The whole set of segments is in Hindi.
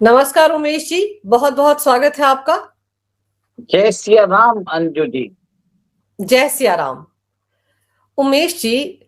नमस्कार उमेश जी, बहुत बहुत स्वागत है आपका। जय सिया राम अंजू जी। जय सिया राम। उमेश जी,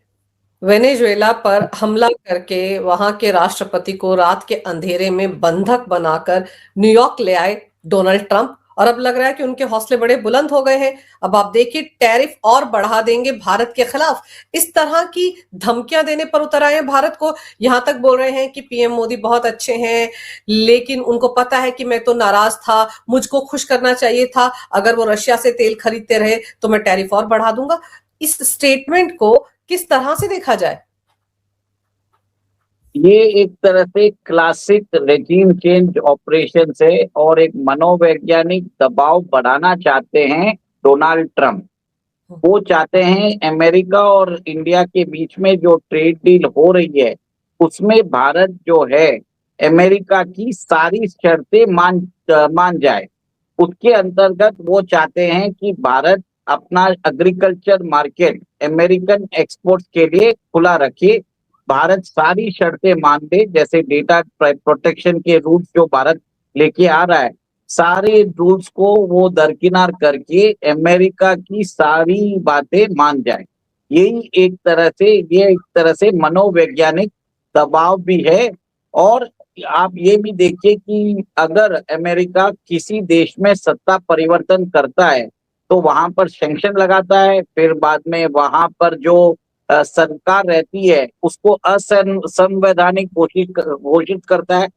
वेनेजुएला पर हमला करके वहां के राष्ट्रपति को रात के अंधेरे में बंधक बनाकर न्यूयॉर्क ले आए डोनाल्ड ट्रंप। और अब लग रहा है कि उनके हौसले बड़े बुलंद हो गए हैं। अब आप देखिए, टैरिफ और बढ़ा देंगे भारत के खिलाफ। इस तरह की धमकियां देने पर उतर आए हैं भारत को। यहां तक बोल रहे हैं कि पीएम मोदी बहुत अच्छे हैं, लेकिन उनको पता है कि मैं तो नाराज था, मुझको खुश करना चाहिए था। अगर वो रशिया से तेल खरीदते रहे तो मैं टैरिफ और बढ़ा दूंगा। इस स्टेटमेंट को किस तरह से देखा जाए? ये एक तरह से क्लासिक रेजिम चेंज ऑपरेशन है और एक मनोवैज्ञानिक दबाव बढ़ाना चाहते हैं डोनाल्ड ट्रंप। वो चाहते हैं अमेरिका और इंडिया के बीच में जो ट्रेड डील हो रही है उसमें भारत जो है अमेरिका की सारी शर्तें मान जाए। उसके अंतर्गत वो चाहते हैं कि भारत अपना एग्रीकल्चर मार्केट अमेरिकन एक्सपोर्ट्स के लिए खुला रखे। भारत सारी शर्तें मान ले, जैसे डेटा प्रोटेक्शन के रूल्स जो भारत लेके आ रहा है, सारे रूल्स को वो दरकिनार करके अमेरिका की सारी बातें मान जाए। यही एक तरह से मनोवैज्ञानिक दबाव भी है। और आप ये भी देखिए कि अगर अमेरिका किसी देश में सत्ता परिवर्तन करता है तो वहां पर सैंक्शन लगाता है, फिर बाद में वहां पर जो सरकार रहती है उसको असंवैधानिक घोषित करता है।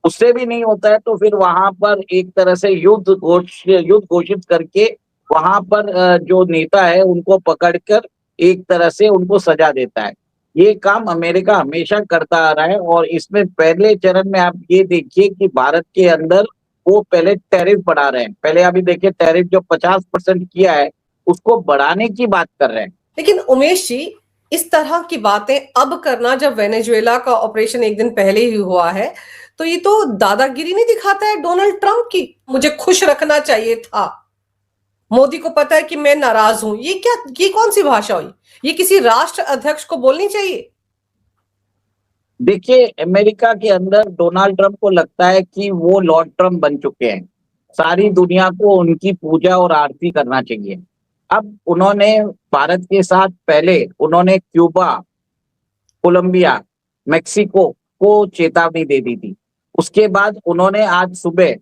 उससे भी नहीं होता है तो फिर वहां पर एक तरह से युद्ध घोषित करके वहां पर जो नेता है उनको पकड़कर एक तरह से उनको सजा देता है। ये काम अमेरिका हमेशा करता आ रहा है और इसमें पहले चरण में आप ये देखिए कि भारत के अंदर वो पहले टैरिफ बढ़ा रहे हैं। पहले अभी देखिए टैरिफ जो 50% किया है उसको बढ़ाने की बात कर रहे हैं। लेकिन उमेश जी, इस तरह की बातें अब करना, जब वेनेजुएला का ऑपरेशन एक दिन पहले ही हुआ है, तो ये तो दादागिरी नहीं दिखाता है डोनाल्ड ट्रंप की? मुझे खुश रखना चाहिए था, मोदी को पता है कि मैं नाराज हूं। ये क्या, ये कौन सी भाषा हुई? ये किसी राष्ट्र अध्यक्ष को बोलनी चाहिए? देखिए अमेरिका के अंदर डोनाल्ड ट्रंप को लगता है कि वो लॉर्ड ट्रंप बन चुके हैं। सारी दुनिया को उनकी पूजा और आरती करना चाहिए। अब उन्होंने भारत के साथ पहले उन्होंने क्यूबा, कोलंबिया, मेक्सिको को चेतावनी दे दी थी। उसके बाद उन्होंने आज सुबह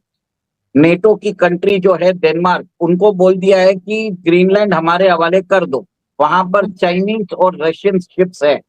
नेटो की कंट्री जो है डेनमार्क, उनको बोल दिया है कि ग्रीनलैंड हमारे हवाले कर दो, वहां पर चाइनीज और रशियन शिप्स है।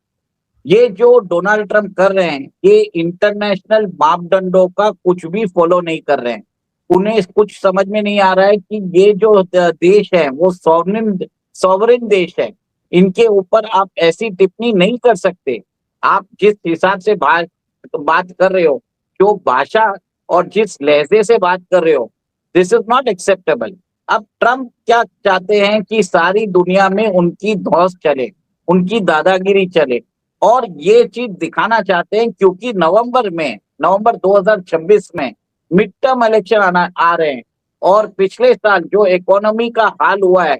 ये जो डोनाल्ड ट्रंप कर रहे हैं ये इंटरनेशनल मापदंडों का कुछ भी फॉलो नहीं कर रहे हैं। उन्हें कुछ समझ में नहीं आ रहा है कि ये जो देश है वो सॉवरेन देश है। इनके ऊपर आप ऐसी टिप्पणी नहीं कर सकते। आप जिस हिसाब से बात कर रहे हो, जो भाषा और जिस लहजे से बात कर रहे हो, दिस इज नॉट एक्सेप्टेबल। अब ट्रंप क्या चाहते हैं कि सारी दुनिया में उनकी धौंस चले, उनकी दादागिरी चले। और ये चीज दिखाना चाहते हैं क्योंकि नवंबर 2026 में मिड टर्म इलेक्शन आ रहे हैं। और पिछले साल जो इकोनॉमी का हाल हुआ है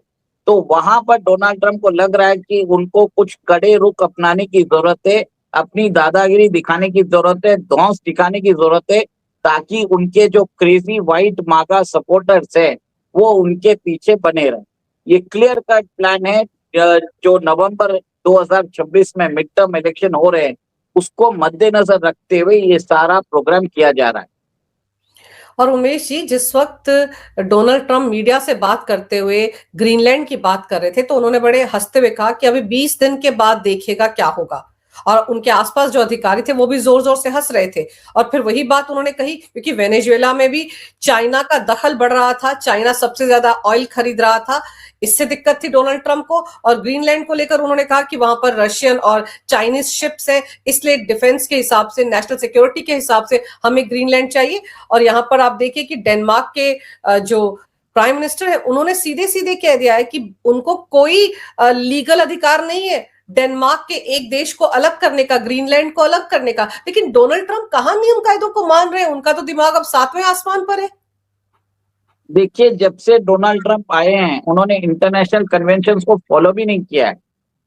तो वहां पर डोनाल्ड ट्रंप को लग रहा है कि उनको कुछ कड़े रुख अपनाने की जरूरत है, अपनी दादागिरी दिखाने की जरूरत है, धौंस दिखाने की जरूरत है, ताकि उनके जो क्रेजी व्हाइट मागा सपोर्टर्स है वो उनके पीछे बने रहे। ये क्लियर कट प्लान है। जो नवंबर 2026 में मिड टर्म इलेक्शन हो रहे हैं उसको मद्देनजर रखते हुए ये सारा प्रोग्राम किया जा रहा है। और उमेश जी, जिस वक्त डोनाल्ड ट्रंप मीडिया से बात करते हुए ग्रीनलैंड की बात कर रहे थे, तो उन्होंने बड़े हंसते हुए कहा कि अभी 20 दिन के बाद देखिएगा क्या होगा। और उनके आसपास जो अधिकारी थे वो भी जोर जोर से हंस रहे थे। और फिर वही बात उन्होंने कही, क्योंकि वेनेजुएला में भी चाइना का दखल बढ़ रहा था, चाइना सबसे ज्यादा ऑयल खरीद रहा था। इससे दिक्कत थी डोनाल्ड ट्रंप को। और ग्रीनलैंड को लेकर उन्होंने कहा कि वहां पर रशियन और चाइनीज शिप्स है, इसलिए डिफेंस के हिसाब से, नेशनल सिक्योरिटी के हिसाब से हमें ग्रीनलैंड चाहिए। और यहाँ पर आप देखिए कि डेनमार्क के जो प्राइम मिनिस्टर है, उन्होंने सीधे सीधे कह दिया है कि उनको कोई लीगल अधिकार नहीं है डेनमार्क के एक देश को अलग करने का, ग्रीनलैंड को अलग करने का। लेकिन डोनाल्ड ट्रंप कहां नियम कायदों को मान रहे हैं? उनका तो दिमाग अब सातवें आसमान पर है। देखिए जब से डोनाल्ड ट्रंप आए हैं उन्होंने इंटरनेशनल कन्वेंशन को फॉलो भी नहीं किया है।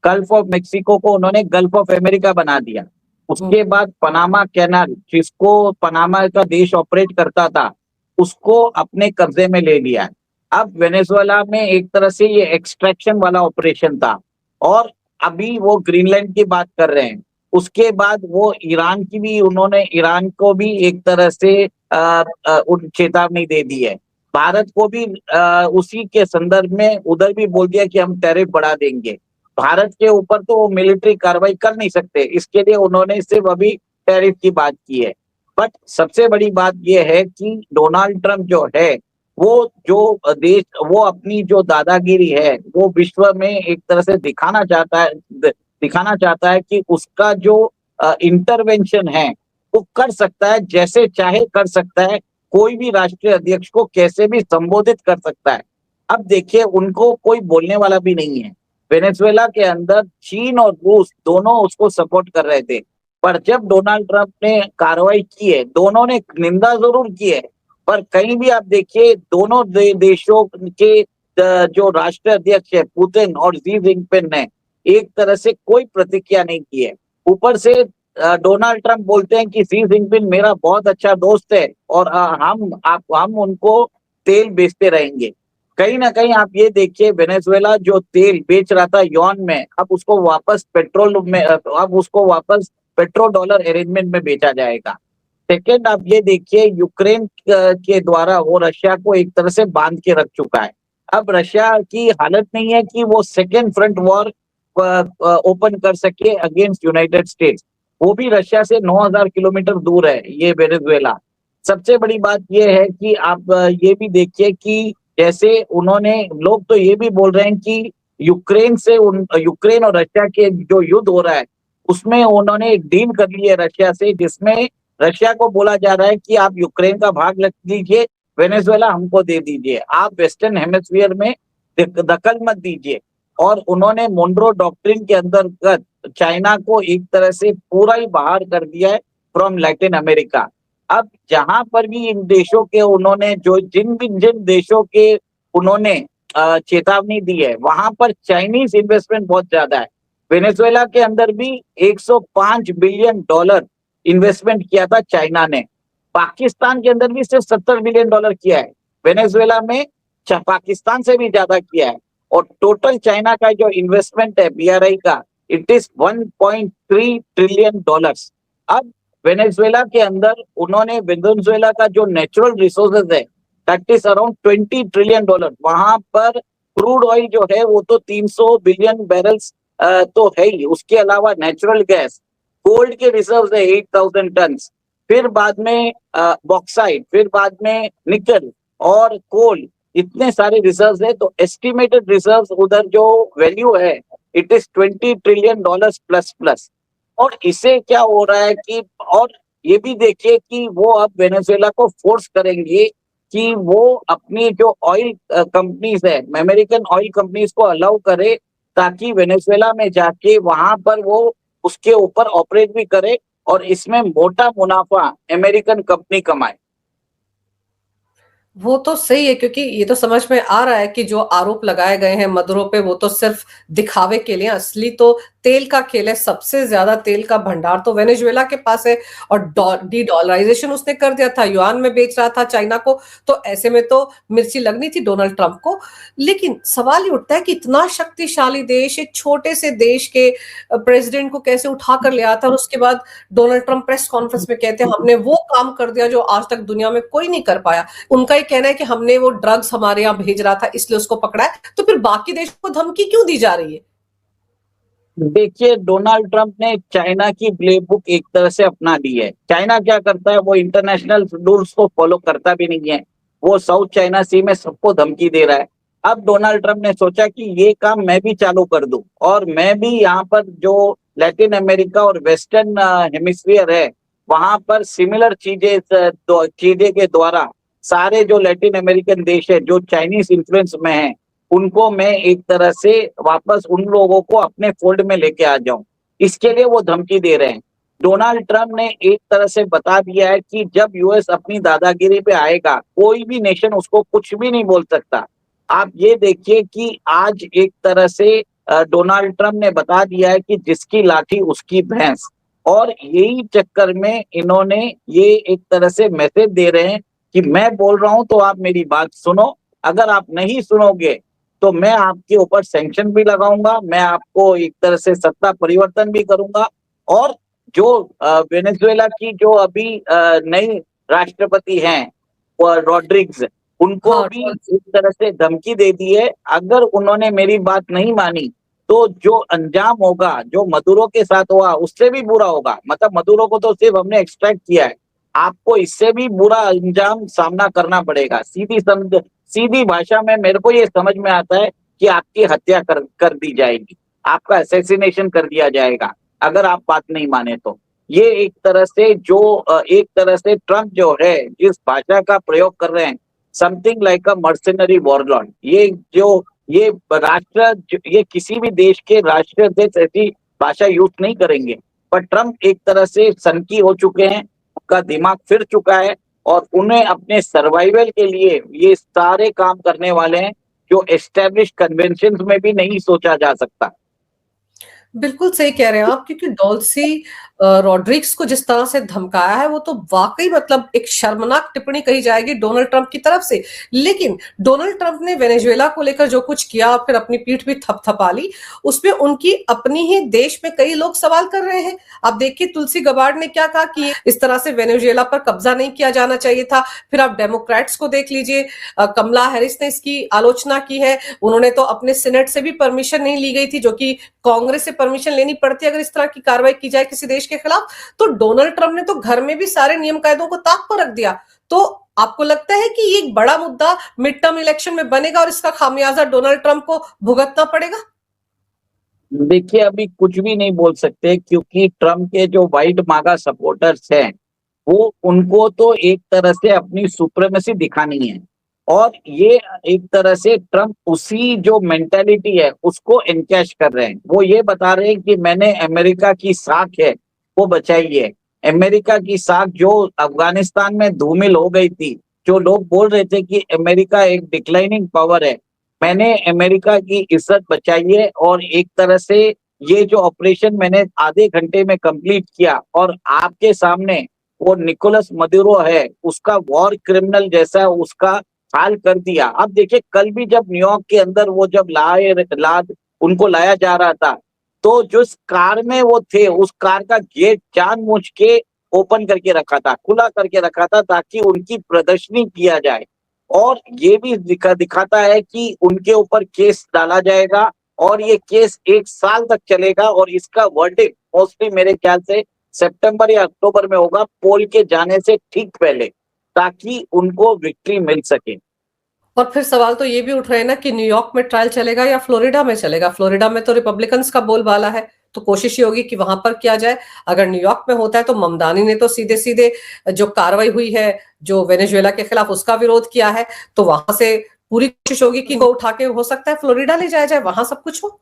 गल्फ ऑफ मेक्सिको को उन्होंने गल्फ ऑफ अमेरिका बना दिया। उसके बाद पनामा कैनाल, जिसको पनामा का देश ऑपरेट करता था, उसको अपने कब्जे में ले लिया। अब वेनेजुएला में एक तरह से ये एक्सट्रैक्शन वाला ऑपरेशन था, और अभी वो ग्रीनलैंड की बात कर रहे हैं। उसके बाद वो ईरान की भी, उन्होंने ईरान को भी एक तरह से चेतावनी दे दी है। भारत को भी उसी के संदर्भ में उधर भी बोल दिया कि हम टैरिफ बढ़ा देंगे। भारत के ऊपर तो वो मिलिट्री कार्रवाई कर नहीं सकते, इसके लिए उन्होंने सिर्फ अभी टैरिफ की बात की है। बट सबसे बड़ी बात यह है कि डोनाल्ड ट्रंप जो है, वो जो देश, वो अपनी जो दादागिरी है वो विश्व में एक तरह से दिखाना चाहता है कि उसका जो इंटरवेंशन है वो कर सकता है, जैसे चाहे कर सकता है, कोई भी राष्ट्रीय अध्यक्ष को कैसे भी संबोधित कर सकता है। अब देखिए, उनको कोई बोलने वाला भी नहीं है। वेनेजुएला के अंदर चीन और रूस दोनों उसको सपोर्ट कर रहे थे, पर जब डोनाल्ड ट्रंप ने कार्रवाई की है, दोनों ने निंदा जरूर की है, पर कहीं भी आप देखिए दोनों देशों के जो राष्ट्रीय अध्यक्ष है पुतिन और शी जिनपिंग ने एक तरह से कोई प्रतिक्रिया नहीं की है। ऊपर से डोनाल्ड ट्रंप बोलते हैं कि शी जिनपिंग मेरा बहुत अच्छा दोस्त है और हम उनको तेल बेचते रहेंगे। कहीं ना कहीं आप ये देखिए, वेनेजुएला जो तेल बेच रहा था युआन में, अब उसको वापस पेट्रोल डॉलर अरेंजमेंट में बेचा जाएगा। सेकेंड, आप ये देखिए, यूक्रेन के द्वारा वो रशिया को एक तरह से बांध के रख चुका है। अब रशिया की हालत नहीं है कि वो सेकेंड फ्रंट वॉर ओपन कर सके अगेंस्ट यूनाइटेड स्टेट्स। वो भी रशिया से 9,000 किलोमीटर दूर है ये वेनेजुएला। सबसे बड़ी बात ये है कि आप ये भी देखिए कि जैसे उन्होंने, लोग तो ये भी बोल रहे हैं कि यूक्रेन और रशिया के जो युद्ध हो रहा है उसमें उन्होंने एक डील कर ली है रशिया से, जिसमें रशिया को बोला जा रहा है कि आप यूक्रेन का भाग रख दीजिए, वेनेजुएला हमको दे दीजिए, आप वेस्टर्न हेमिस्फीयर में दखल मत दीजिए। और उन्होंने मोन्ड्रो डॉक्ट्रिन के अंतर्गत चाइना को एक तरह से पूरा ही बाहर कर दिया है फ्रॉम लैटिन अमेरिका। अब जहां पर भी इन देशों के उन्होंने जिन देशों के उन्होंने चेतावनी दी है, वहां पर चाइनीज इन्वेस्टमेंट बहुत ज्यादा है। वेनेजुएला के अंदर भी 105 बिलियन डॉलर इन्वेस्टमेंट किया था चाइना ने। पाकिस्तान के अंदर भी सिर्फ 70 बिलियन डॉलर किया है। वेनेजुएला में पाकिस्तान से भी ज्यादा किया है। और टोटल चाइना का जो इन्वेस्टमेंट है बीआरआई का, इट इज 1.3 ट्रिलियन डॉलर्स। अब वेनेजुएला के अंदर उन्होंने वेनेजुएला का जो नेचुरल रिसोर्सेज है that is around 20 trillion dollar. वहां पर क्रूड ऑयल जो है वो तो 300 बिलियन बैरल्स तो है ही, उसके अलावा नेचुरल गैस, गोल्ड के रिजर्व है 8,000 टन, फिर बाद में बॉक्साइट, फिर बाद में निकल और कोल, इतने सारे रिजर्व है। तो एस्टिमेटेड रिजर्व उधर जो वैल्यू है it is 20 trillion dollars plus plus. और इसे क्या हो रहा है कि, और ये भी देखिए कि वो अब वेनेजुएला को फोर्स करेंगे कि वो अपनी जो ऑयल कंपनीज है, अमेरिकन ऑयल कंपनीज को अलाउ करे, ताकि वेनेजुएला में जाके वहां पर वो उसके ऊपर ऑपरेट भी करे और इसमें मोटा मुनाफा अमेरिकन कंपनी कमाए। वो तो सही है, क्योंकि ये तो समझ में आ रहा है कि जो आरोप लगाए गए हैं मदुरो पे वो तो सिर्फ दिखावे के लिए, असली तो तेल का खेल है। सबसे ज्यादा तेल का भंडार तो वेनेजुएला के पास है, और डी डॉलराइजेशन उसने कर दिया था, युआन में बेच रहा था चाइना को। तो ऐसे में तो मिर्ची लगनी थी डोनाल्ड ट्रंप को। लेकिन सवाल ये उठता है कि इतना शक्तिशाली देश, एक छोटे से देश के प्रेसिडेंट को कैसे उठा कर ले आता, और उसके बाद डोनाल्ड ट्रंप प्रेस कॉन्फ्रेंस में कहते हैं हमने वो काम कर दिया जो आज तक दुनिया में कोई नहीं कर पाया। उनका ये कहना है कि हमने वो ड्रग्स हमारे यहाँ भेज रहा था इसलिए उसको पकड़ा है। तो फिर बाकी देशों को धमकी क्यों दी जा रही है? देखिए, डोनाल्ड ट्रंप ने चाइना की प्लेबुक एक तरह से अपना ली है। चाइना क्या करता है, वो इंटरनेशनल रूल्स को फॉलो करता भी नहीं है। वो साउथ चाइना सी में सबको धमकी दे रहा है। अब डोनाल्ड ट्रंप ने सोचा कि ये काम मैं भी चालू कर दूं, और मैं भी यहाँ पर जो लैटिन अमेरिका और वेस्टर्न हेमिस्फीयर है वहां पर सिमिलर चीजें के द्वारा सारे जो लैटिन अमेरिकन देश है जो चाइनीज इन्फ्लुएंस में है, उनको मैं एक तरह से वापस उन लोगों को अपने फोल्ड में लेके आ जाऊं। इसके लिए वो धमकी दे रहे हैं। डोनाल्ड ट्रंप ने एक तरह से बता दिया है कि जब यूएस अपनी दादागिरी पे आएगा, कोई भी नेशन उसको कुछ भी नहीं बोल सकता। आप ये देखिए कि आज एक तरह से डोनाल्ड ट्रंप ने बता दिया है कि जिसकी लाठी उसकी भैंस। और यही चक्कर में इन्होंने ये एक तरह से मैसेज दे रहे हैं कि मैं बोल रहा हूं तो आप मेरी बात सुनो, अगर आप नहीं सुनोगे तो मैं आपके ऊपर सैंक्शन भी लगाऊंगा, मैं आपको एक तरह से सत्ता परिवर्तन भी करूंगा। और जो वेनेजुएला की जो अभी नई राष्ट्रपति हैं रॉड्रिग्स, उनको हाँ, भी एक तरह से धमकी दे दी है, अगर उन्होंने मेरी बात नहीं मानी तो जो अंजाम होगा जो मदुरो के साथ हुआ उससे भी बुरा होगा। मतलब मदुरो को तो सिर्फ हमने एक्सट्रैक्ट किया है, आपको इससे भी बुरा अंजाम सामना करना पड़ेगा। सीधी भाषा में मेरे को ये समझ में आता है कि आपकी हत्या कर दी जाएगी, आपका असैसिनेशन कर दिया जाएगा अगर आप बात नहीं माने तो। ये एक तरह से जो एक तरह से ट्रम्प जो है जिस भाषा का प्रयोग कर रहे हैं, समथिंग लाइक अ मर्सिनरी वॉरलॉर्ड, ये ये किसी भी देश के राष्ट्राध्यक्ष ऐसी भाषा यूज नहीं करेंगे। पर ट्रम्प एक तरह से सनकी हो चुके हैं, उनका दिमाग फिर चुका है और उन्हें अपने सर्वाइवल के लिए ये सारे काम करने वाले हैं जो एस्टेब्लिश कन्वेंशन में भी नहीं सोचा जा सकता। बिल्कुल सही कह रहे हैं आप, क्योंकि डॉल्सी रॉड्रिग्स को जिस तरह से धमकाया है वो तो वाकई मतलब एक शर्मनाक टिप्पणी कही जाएगी डोनाल्ड ट्रंप की तरफ से। लेकिन डोनाल्ड ट्रंप ने वेनेजुएला को लेकर जो कुछ किया और फिर अपनी पीठ भी थपथपा ली, उसमें उनकी अपनी ही देश में कई लोग सवाल कर रहे हैं। आप देखिए तुलसी गबार्ड ने क्या कहा कि इस तरह से वेनेजुएला पर कब्जा नहीं किया जाना चाहिए था। फिर आप डेमोक्रेट्स को देख लीजिए, कमला हैरिस ने इसकी आलोचना की है। उन्होंने तो अपने सीनेट से भी परमिशन नहीं ली गई थी, जो कि कांग्रेस से परमिशन लेनी पड़ती है अगर इस तरह की कार्रवाई की जाए किसी देश के खिलाफ। तो डोनाल्ड ट्रंप ने तो घर में भी सारे नियम कायदों को ताक पर रख दिया। तो आपको लगता है कि ये एक बड़ा मुद्दा मिड टर्म इलेक्शन में बनेगा और इसका खामियाजा डोनाल्ड ट्रंप को भुगतना पड़ेगा? देखिए अभी कुछ भी नहीं बोल सकते क्योंकि ट्रम्प के जो व्हाइट मागा सपोर्टर्स हैं वो उनको तो एक तरह से अपनी सुप्रीमेसी दिखानी है और ये एक तरह से ट्रम्प उसी जो मेंटेलिटी है उसको एनकैश कर रहे हैं। वो ये बता रहे हैं कि मैंने अमेरिका की साख है वो बचाई है, अमेरिका की साख जो अफगानिस्तान में धूमिल हो गई थी, जो लोग बोल रहे थे कि अमेरिका एक डिक्लाइनिंग पावर है, मैंने अमेरिका की इज्जत बचाई है। और एक तरह से ये जो ऑपरेशन मैंने आधे घंटे में कंप्लीट किया और आपके सामने वो निकोलस मदुरो है उसका वॉर क्रिमिनल जैसा उसका हाल कर दिया। अब देखिए कल भी जब न्यूयॉर्क के अंदर वो जब उनको लाया जा रहा था तो जिस कार में वो थे उस कार का गेट जानबूझ के ओपन करके रखा था, खुला करके रखा था ताकि उनकी प्रदर्शनी किया जाए। और ये भी दिखाता है कि उनके ऊपर केस डाला जाएगा और ये केस 1 साल तक चलेगा और इसका वर्डिक्ट मोस्टली मेरे ख्याल से सितंबर या अक्टूबर में होगा, पोल के जाने से ठीक पहले, ताकि उनको विक्ट्री मिल सके। और फिर सवाल तो ये भी उठ रहे हैं ना कि न्यूयॉर्क में ट्रायल चलेगा या फ्लोरिडा में चलेगा। फ्लोरिडा में तो रिपब्लिकन्स का बोलबाला है, तो कोशिश ये होगी कि वहां पर किया जाए। अगर न्यूयॉर्क में होता है तो ममदानी ने तो सीधे सीधे जो कार्रवाई हुई है जो वेनेजुएला के खिलाफ उसका विरोध किया है, तो वहां से पूरी कोशिश होगी कि वो उठा के हो सकता है फ्लोरिडा ले जाया जाए, वहां सब कुछ हो।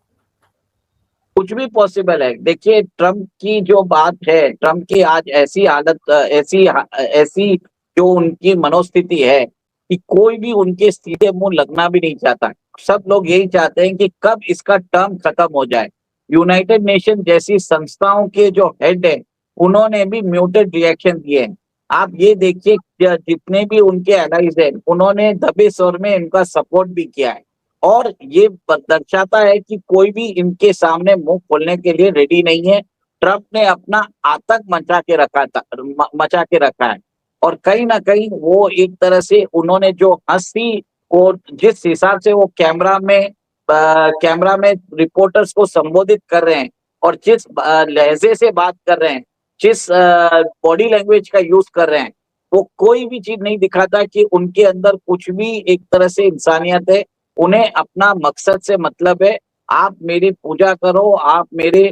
कुछ भी पॉसिबल है। देखिए ट्रम्प की जो बात है, ट्रम्प की आज ऐसी हालत ऐसी ऐसी जो उनकी मनोस्थिति है कि कोई भी उनके सीधे मुंह लगना भी नहीं चाहता। सब लोग यही चाहते हैं कि कब इसका टर्म खत्म हो जाए। यूनाइटेड नेशन जैसी संस्थाओं के जो हेड है उन्होंने भी म्यूटेड रिएक्शन दिए हैं। आप ये देखिए जितने भी उनके एलाइज हैं उन्होंने दबे स्वर में इनका सपोर्ट भी किया है और ये दर्शाता है कि कोई भी इनके सामने मुंह खोलने के लिए रेडी नहीं है। ट्रम्प ने अपना आतंक मचा के रखा है और कहीं ना कहीं वो एक तरह से उन्होंने जो हंसी को जिस हिसाब से वो कैमरा में रिपोर्टर्स को संबोधित कर रहे हैं और जिस लहजे से बात कर रहे हैं, जिस बॉडी लैंग्वेज का यूज कर रहे हैं, वो कोई भी चीज नहीं दिखाता कि उनके अंदर कुछ भी एक तरह से इंसानियत है। उन्हें अपना मकसद से मतलब है, आप मेरी पूजा करो, आप मेरे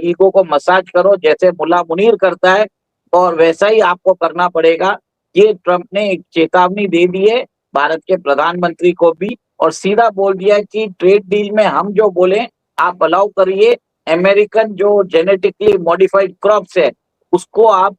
ईगो को मसाज करो जैसे मुल्ला मुनीर करता है और वैसा ही आपको करना पड़ेगा। ये ट्रम्प ने एक चेतावनी दे दी है भारत के प्रधानमंत्री को भी और सीधा बोल दिया कि ट्रेड डील में हम जो बोले आप अलाउ करिए, अमेरिकन जो जेनेटिकली मॉडिफाइड क्रॉप्स है उसको आप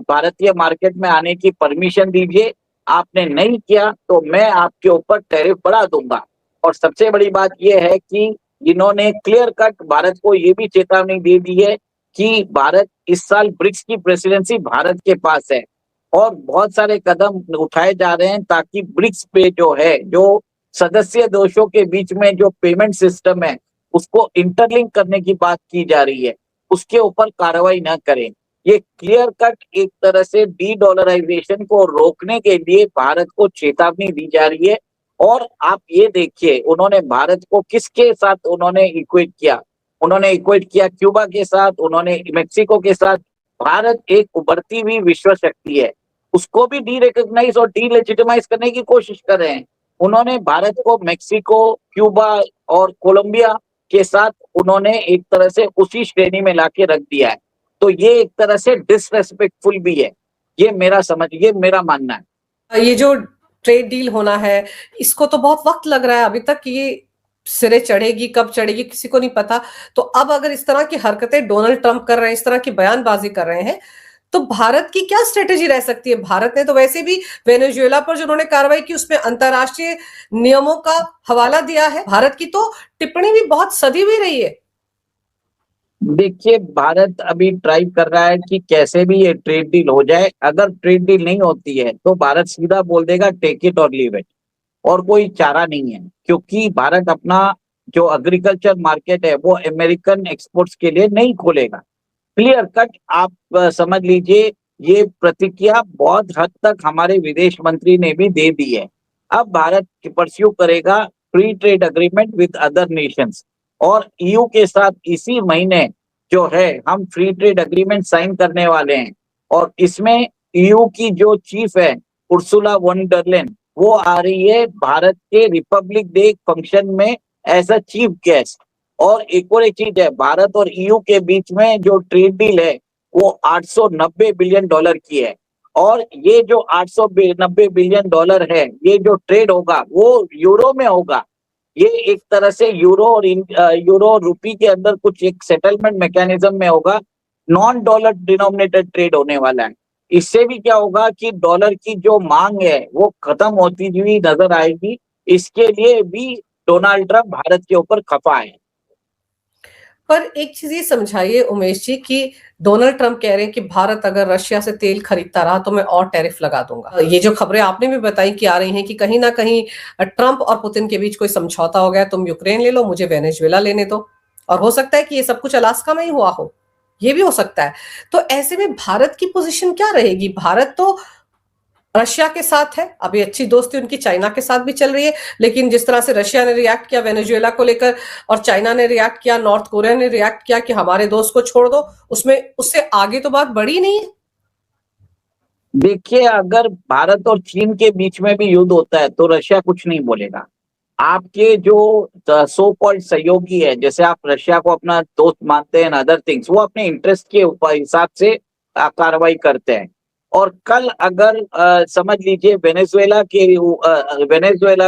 भारतीय मार्केट में आने की परमिशन दीजिए। आपने नहीं किया तो मैं आपके ऊपर टैरिफ बढ़ा दूंगा। और सबसे बड़ी बात यह है कि इन्होंने क्लियर कट भारत को ये भी चेतावनी दे दी है कि भारत इस साल ब्रिक्स की प्रेसिडेंसी भारत के पास है और बहुत सारे कदम उठाए जा रहे हैं ताकि ब्रिक्स पे जो है, जो सदस्य देशों के बीच में जो पेमेंट सिस्टम है उसको इंटरलिंक करने की बात की जा रही है, उसके ऊपर कार्रवाई न करें। ये क्लियर कट एक तरह से डी डॉलराइजेशन को रोकने के लिए भारत को चेतावनी दी जा रही है। और आप ये देखिए उन्होंने भारत को किसके साथ उन्होंने इक्वेट किया, उन्होंने इक्वेट किया क्यूबा के साथ, उन्होंने मेक्सिको के साथ। भारत एक उभरती हुई विश्व शक्ति है, उसको भी डी रिकॉग्नाइज और डी लेजिटिमाइज करने की कोशिश कर रहे हैं। उन्होंने भारत को मेक्सिको, क्यूबा और कोलंबिया के साथ उन्होंने एक तरह से उसी श्रेणी में लाके रख दिया है। तो ये एक तरह से डिसरेस्पेक्टफुल भी है, ये मेरा मानना है। ये जो ट्रेड डील होना है, इसको तो बहुत वक्त लग रहा है, अभी तक ये सिरे चढ़ेगी, कब चढ़ेगी किसी को नहीं पता। तो अब अगर इस तरह की हरकतें डोनाल्ड ट्रंप कर रहे हैं, इस तरह की बयानबाजी कर रहे हैं, तो भारत की क्या स्ट्रेटेजी रह सकती है? भारत ने तो वैसे भी वेनेजुएला पर जो उन्होंने कार्रवाई की उसमें अंतरराष्ट्रीय नियमों का हवाला दिया है। भारत की तो टिप्पणी भी बहुत सधी हुई रही है। देखिए भारत अभी ट्राई कर रहा है कि कैसे भी ये ट्रेड डील हो जाए। अगर ट्रेड डील नहीं होती है तो भारत सीधा बोल देगा टेक इट और लीव इट, और कोई चारा नहीं है, क्योंकि भारत अपना जो एग्रीकल्चर मार्केट है वो अमेरिकन एक्सपोर्ट्स के लिए नहीं खोलेगा। क्लियर कट आप समझ लीजिए, ये प्रतिक्रिया बहुत हद तक हमारे विदेश मंत्री ने भी दे दी है। अब भारत परस्यू करेगा free trade agreement with other Nations, और ईयू के साथ इसी महीने जो है हम फ्री ट्रेड एग्रीमेंट साइन करने वाले हैं। और इसमें ईयू की जो चीफ है उर्सुला वन डर लेन, वो आ रही है भारत के रिपब्लिक डे फंक्शन में एज अ चीफ गेस्ट। और एक चीज है, भारत और ईयू के बीच में जो ट्रेड डील है वो 890 बिलियन डॉलर की है। और ये जो 890 बिलियन डॉलर है, ये जो ट्रेड होगा वो यूरो में होगा। ये एक तरह से यूरो रुपी के अंदर कुछ एक सेटलमेंट मैकेनिज्म में होगा, नॉन डॉलर डिनोमिनेटेड ट्रेड होने वाला है। इससे भी क्या होगा कि डॉलर की जो मांग है वो खत्म होती हुई नजर आएगी। इसके लिए भी डोनाल्ड ट्रंप भारत के ऊपर खफा है। पर एक चीज ये समझाइए उमेश जी कि डोनाल्ड ट्रंप कह रहे हैं कि भारत अगर रशिया से तेल खरीदता रहा तो मैं और टैरिफ लगा दूंगा। ये जो खबरें आपने भी बताई कि आ रही हैं कि कहीं ना कहीं ट्रंप और पुतिन के बीच कोई समझौता हो गया, तुम यूक्रेन ले लो, मुझे वेनेजुएला लेने दो। और हो सकता है कि ये सब कुछ अलास्का में ही हुआ हो, ये भी हो सकता है। तो ऐसे में भारत की पोजीशन क्या रहेगी? भारत तो रशिया के साथ है, अभी अच्छी दोस्ती उनकी चाइना के साथ भी चल रही है, लेकिन जिस तरह से रशिया ने रिएक्ट किया वेनेजुएला को लेकर और चाइना ने रिएक्ट किया, नॉर्थ कोरिया ने रिएक्ट किया कि हमारे दोस्त को छोड़ दो, उसमें उससे आगे तो बात बढ़ी नहीं है। देखिए अगर भारत और चीन के बीच में भी युद्ध होता है तो रशिया कुछ नहीं बोलेगा। आपके जो सो कॉल्ड सहयोगी है, जैसे आप रशिया को अपना दोस्त मानते हैं अदर थिंग्स, वो अपने इंटरेस्ट के हिसाब से कार्रवाई करते हैं। और कल अगर समझ लीजिए वेनेजुएला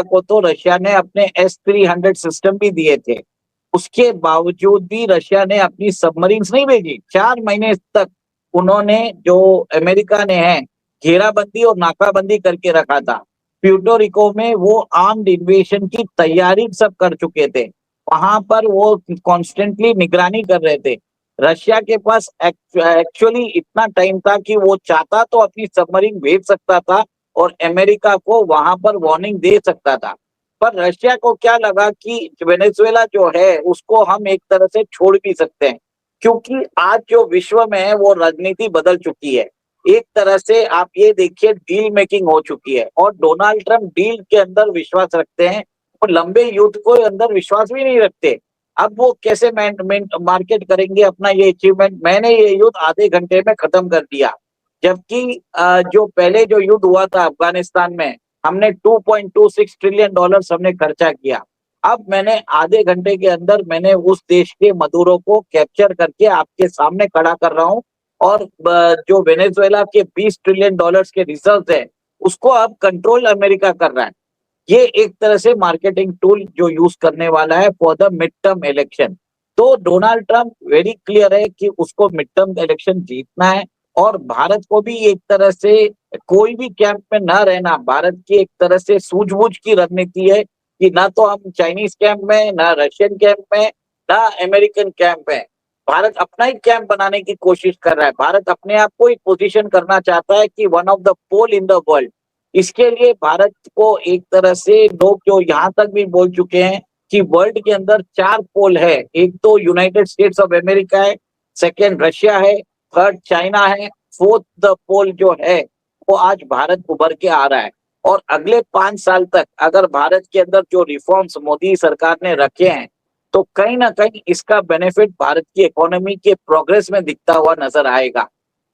को तो रशिया ने अपने S-300 सिस्टम भी दिए थे, उसके बावजूद भी रशिया ने अपनी सबमरीन्स नहीं भेजी। 4 महीने तक उन्होंने, जो अमेरिका ने है, घेराबंदी और नाकाबंदी करके रखा था। प्यूर्टो रिको में वो आर्म्ड इन्वेशन की तैयारी सब कर चुके थे, वहां पर वो कॉन्स्टेंटली निगरानी कर रहे थे। रशिया के पास एक्चुअली इतना टाइम था कि वो चाहता तो अपनी सबमरीन भेज सकता था और अमेरिका को वहां पर वार्निंग दे सकता था। पर रशिया को क्या लगा कि वेनेजुएला जो है उसको हम एक तरह से छोड़ भी सकते हैं, क्योंकि आज जो विश्व में है वो राजनीति बदल चुकी है। एक तरह से आप ये देखिए डील मेकिंग हो चुकी है, और डोनाल्ड ट्रंप डील के अंदर विश्वास रखते हैं और लंबे युद्ध को अंदर विश्वास भी नहीं रखते। अब वो कैसे मार्केट करेंगे अपना ये अचीवमेंट? मैंने ये युद्ध आधे घंटे में खत्म कर दिया, जबकि जो पहले जो युद्ध हुआ था अफगानिस्तान में, हमने $2.26 ट्रिलियन हमने खर्चा किया। अब मैंने आधे घंटे के अंदर मैंने उस देश के मदुरो को कैप्चर करके आपके सामने खड़ा कर रहा हूँ, और जो वेनेजुएला के $20 ट्रिलियन के रिजर्व है उसको अब कंट्रोल अमेरिका कर रहा है। ये एक तरह से मार्केटिंग टूल जो यूज करने वाला है for the mid term election. तो डोनाल्ड ट्रंप वेरी क्लियर है कि उसको मिड टर्म इलेक्शन जीतना है, और भारत को भी एक तरह से कोई भी कैंप में ना रहना, भारत की एक तरह से सूझबूझ की रणनीति है कि ना तो हम चाइनीज कैंप में, ना रशियन कैंप में, ना अमेरिकन कैंप में। भारत अपना ही कैंप बनाने की कोशिश कर रहा है। भारत अपने आप को एक पोजीशन करना चाहता है कि one of the pole in the world. इसके लिए भारत को एक तरह से लोग जो यहाँ तक भी बोल चुके हैं कि वर्ल्ड के अंदर 4 पोल है। एक तो यूनाइटेड स्टेट्स ऑफ अमेरिका है, सेकंड रशिया है, थर्ड चाइना है, फोर्थ द पोल जो है वो आज भारत उभर के आ रहा है। और अगले 5 साल तक अगर भारत के अंदर जो रिफॉर्म्स मोदी सरकार ने रखे हैं तो कहीं ना कहीं इसका बेनिफिट भारत की इकोनॉमी के प्रोग्रेस में दिखता हुआ नजर आएगा।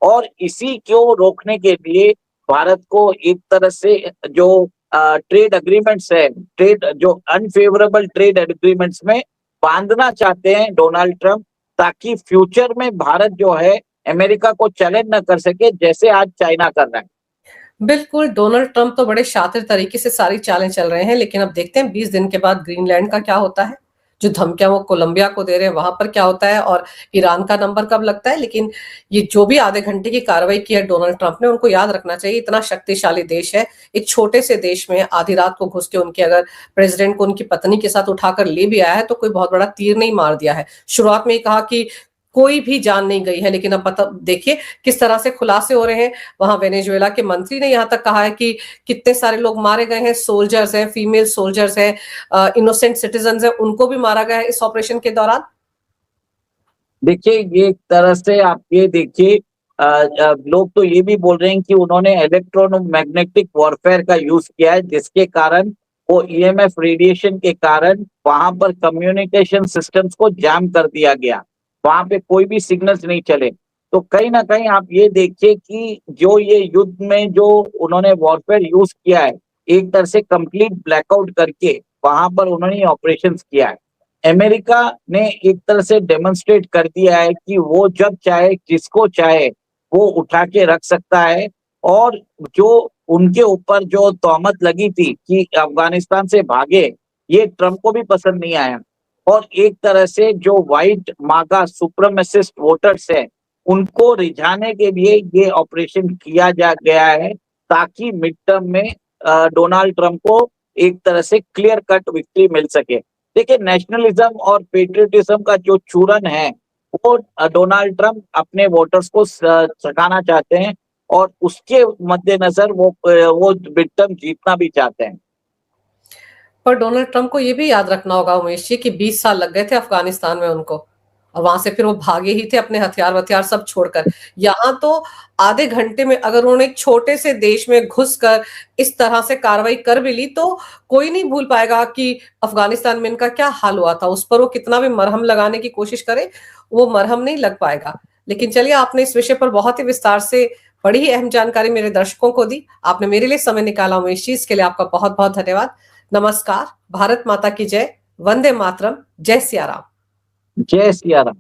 और इसी को रोकने के लिए भारत को एक तरह से जो ट्रेड अग्रीमेंट्स है, ट्रेड जो अनफेवरेबल ट्रेड एग्रीमेंट्स में बांधना चाहते हैं डोनाल्ड ट्रंप, ताकि फ्यूचर में भारत जो है अमेरिका को चैलेंज न कर सके जैसे आज चाइना कर रहा है। बिल्कुल, डोनाल्ड ट्रंप तो बड़े शातिर तरीके से सारी चालें चल रहे हैं, लेकिन अब देखते हैं 20 दिन के बाद ग्रीनलैंड का क्या होता है। जो धमकियां वो कोलंबिया को दे रहे हैं वहां पर क्या होता है और ईरान का नंबर कब लगता है। लेकिन ये जो भी आधे घंटे की कार्रवाई की है डोनाल्ड ट्रंप ने, उनको याद रखना चाहिए इतना शक्तिशाली देश है, एक छोटे से देश में आधी रात को घुस के उनके अगर प्रेसिडेंट को उनकी पत्नी के साथ उठाकर ले भी आया है तो कोई बहुत बड़ा तीर नहीं मार दिया है। शुरुआत में ही कहा कि कोई भी जान नहीं गई है, लेकिन अब पता देखिए किस तरह से खुलासे हो रहे हैं। वहां वेनेजुएला के मंत्री ने यहां तक कहा है कि कितने सारे लोग मारे गए हैं, सोल्जर्स हैं, फीमेल सोल्जर्स हैं, इनोसेंट सिटीजन हैं, उनको भी मारा गया है इस ऑपरेशन के दौरान। देखिए ये एक तरह से आप ये देखिए, लोग तो ये भी बोल रहे हैं कि उन्होंने इलेक्ट्रोमैग्नेटिक वॉरफेयर का यूज किया है, जिसके कारण वो ईएमएफ रेडिएशन के कारण वहां पर कम्युनिकेशन सिस्टम्स को जैम कर दिया गया, वहां पे कोई भी सिग्नल्स नहीं चले। तो कहीं ना कहीं आप ये देखिए कि जो ये युद्ध में जो उन्होंने वॉरफेयर यूज किया है, एक तरह से कंप्लीट ब्लैकआउट करके वहां पर उन्होंने ऑपरेशन किया है। अमेरिका ने एक तरह से डेमोन्स्ट्रेट कर दिया है कि वो जब चाहे जिसको चाहे वो उठा के रख सकता है। और जो उनके ऊपर जो तोहमत लगी थी कि अफगानिस्तान से भागे, ये ट्रंप को भी पसंद नहीं आया। और एक तरह से जो व्हाइट मागा सुप्रीमेसिस्ट वोटर्स हैं, उनको रिझाने के लिए ये ऑपरेशन किया जा गया है, ताकि मिड टर्म में डोनाल्ड ट्रंप को एक तरह से क्लियर कट विक्ट्री मिल सके। देखिए नेशनलिज्म और पेट्रियटिज्म का जो चूरन है वो डोनाल्ड ट्रंप अपने वोटर्स को सकाना चाहते हैं, और उसके मद्देनजर वो मिड टर्म जीतना भी चाहते हैं। पर डोनाल्ड ट्रंप को ये भी याद रखना होगा उमेश जी कि 20 साल लग गए थे अफगानिस्तान में उनको, और वहां से फिर वो भागे ही थे अपने हथियार वथियार सब छोड़कर। यहाँ तो आधे घंटे में अगर उन्होंने एक छोटे से देश में घुसकर इस तरह से कार्रवाई कर भी ली तो कोई नहीं भूल पाएगा कि अफगानिस्तान में इनका क्या हाल हुआ था। उस पर वो कितना भी मरहम लगाने की कोशिश करे, वो मरहम नहीं लग पाएगा। लेकिन चलिए, आपने इस विषय पर बहुत ही विस्तार से बड़ी ही अहम जानकारी मेरे दर्शकों को दी। आपने मेरे लिए समय निकाला उमेश जी, इसके लिए आपका बहुत बहुत धन्यवाद। नमस्कार, भारत माता की जय, वंदे मातरम, जय सिया राम। जय सिया राम।